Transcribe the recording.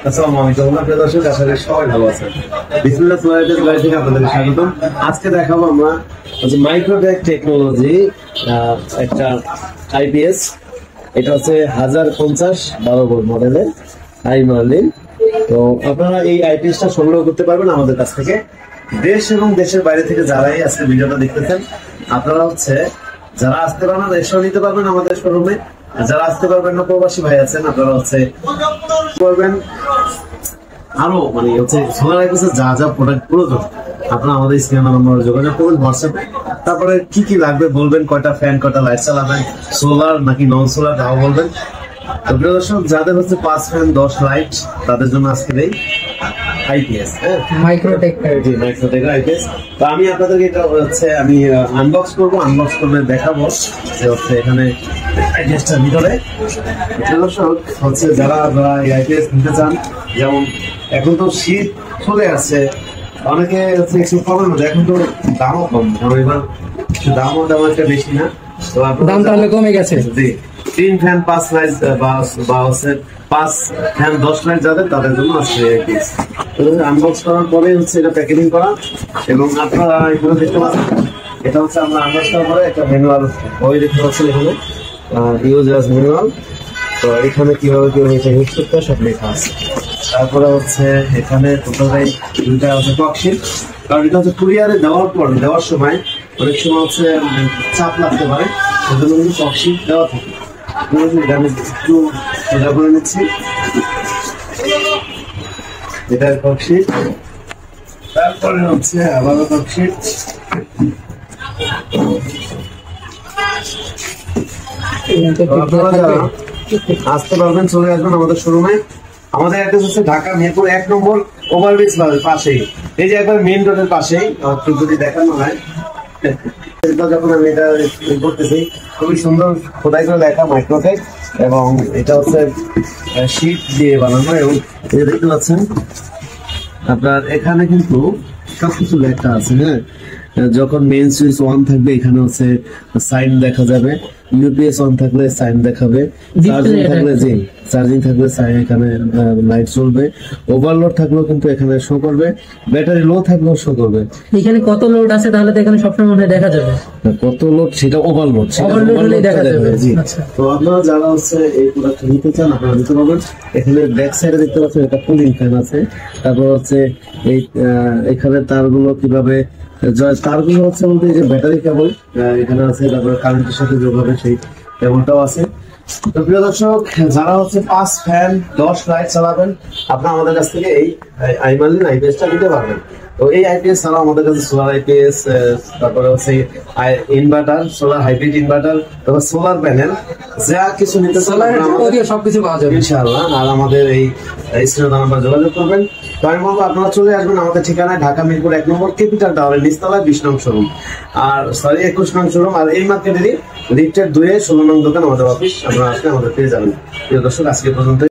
আসসালামু আলাইকুম প্রিয় দর্শক, আশা করি সবাই ভালো আছেন। বিসমিল্লাহ বাড়ি থেকে আপনাদের স্বাগতম। আজকে দেখাবো আমরা মাইক্রোটেক টেকনোলজি একটা আইপিএস। এটা হচ্ছে 1050 12 ভোল্ট মডেলের আইমালিন। তো আপনারা এই আইপিএসটা সংগ্রহ করতে পারবেন আমাদের কাছ থেকে। দেশ এবং দেশের বাইরে থেকে যারাই আজকে ভিডিওটা দেখতেছেন, আপনারা হচ্ছে যারা আসতে পারবেন এসেও নিতে পারবেন আমাদের শোরুমে। যারা আসতে পারবেন না, প্রবাসী ভাই আছেন, আপনারা হচ্ছে করবেন আরো হচ্ছে সোলার আইপিএস যা যা প্রোডাক্ট প্রয়োজন আপনারা আমাদের স্ক্রিনে নাম্বারে যোগাযোগ করবেন হোয়াটসঅ্যাপে। তারপরে কি কি লাগবে বলবেন, কয়টা ফ্যান, কয়টা লাইট চালাবেন, সোলার নাকি নন সোলার তাও বলবেন। তো প্রিয় দর্শক, যাদের হচ্ছে 5 ফ্যান 10 লাইট তাদের জন্য আজকে এই আইপিএস মাইক্রোটেক আইপিএস। তো আমি আপনাদেরকে এটা হচ্ছে আমি আনবক্স করবে দেখাবো যে হচ্ছে এখানে আইপিএসটার ভিতরে। দর্শক হচ্ছে যারা এই আইপিএস নিতে চান, যেমন এখন তো শীত চলে আসছে, অনেকে হচ্ছে একটু প্রবলেম হচ্ছে, এখন তো দামও কম, কারণ এবার দামও তেমন একটা বেশি না। তো দাম তাহলে কমে গেছে। 3 ফ্যান 5 লাইট বা হচ্ছে 5 ফ্যান 10 লাইট যাদের তাদের জন্য আছে। আনবক্স করার পরে হচ্ছে এটা প্যাকেজিং করা, এবং আপনারা এখানে দেখতে পাচ্ছেন এটা হচ্ছে আমরা আনবক্স করার পরে একটা ম্যানুয়াল বই দেখতে পাচ্ছেন এখানে, ইউজ অ্যাজ ম্যানুয়াল। তো এখানে কিভাবে এটা ইউজ করতে হয় সব লেখা আছে। তারপরে হচ্ছে এখানে টোটাল দুইটা হচ্ছে টকশিট, কারণ এটা হচ্ছে কুরিয়ারে দেওয়ার সময় অনেক সময় হচ্ছে চাপ লাগতে পারে, সেজন্য কিন্তু টকশিট দেওয়া থাকে। আমি একটু সোজা করে নিচ্ছি, এটা টকশিট। তারপরে হচ্ছে আবারও টকশিট। আসতে পারবেন, চলে আসবেন আমাদের শোরুমে। আমাদের অ্যাড্রেস হচ্ছে ঢাকা মিরপুর 1 নম্বর ওভারব্রিজ পাশেই, এই যে একবার মেইন রোডের পাশেই। যদি দেখানো হয়, যখন আমি এটা করতেছি খুবই সুন্দর খোদাই করে লেখা মাইক্রোটেক, এবং এটা হচ্ছে শীট দিয়ে বানানো। এবং এটা দেখতে পাচ্ছেন আপনার এখানে কিন্তু সবকিছু লেখা আছে। হ্যাঁ, যখন মেইন সুইচ অন থাকবে এখানে হচ্ছে সাইন দেখা যাবে, ইউপিএস অন থাকলে সাইন দেখাবে, চার্জিং থাকলে সাইন এখানে লাইট জ্বলবে, ওভারলোড থাকলেও কিন্তু এখানে শো করবে, ব্যাটারি লো থাকলেও শো করবে। এখানে কত লোড আছে তাহলে তো এখানে সবসময় মনে দেখা যাবে কত লোড, সেটা ওভারলোড দেখা যাবে। তো আপনারা যারা হচ্ছে এই প্রোডাক্ট নিতে চান আপনারা নিতে পারবেন। এখানে ব্যাক সাইডে দেখতে পাচ্ছেন একটা কুলিং ফ্যান আছে। তারপর হচ্ছে এই এখানে তারগুলো কিভাবে তারগুলো হচ্ছে বলতে যে ব্যাটারি কেবল এখানে আছে, তারপরে কারেন্টের সাথে যোগ হবে সেই কেবলটাও আছে। তো প্রিয় দর্শক, যারা হচ্ছে 5 ফ্যান 10 লাইট চালাবেন আপনারা আমাদের কাছ থেকে এই আইমালিন আইপিএসটা নিতে পারবেন। তো এই আইপিএস ছাড়াও আমাদের কাছে সোলার আইপিএস, তারপরে হচ্ছে ইনভার্টার, সোলার হাইব্রিড ইনভার্টার, তারপর সোলার প্যানেল, যা কিছু নিতে সবকিছু পাওয়া যাবে ইনশাআল্লাহ। আর আমাদের এই স্ক্রিনে নাম্বার যোগাযোগ করবেন। তো আমি বলবো আপনারা চলে আসবেন আমাদের ঠিকানায় ঢাকা মিরপুর 1 নম্বর ক্যাপিটাল টাওয়ারের নিচতলায় 20 নং শোরুম, আর 21 নং শোরুম, আর এই মার্কেটেরই লিফটের 2 16 নং দোকান আমাদের অফিস। আপনারা আসলে আমাদের পেয়ে যাবেন। প্রিয় দর্শক, আজকে পর্যন্ত।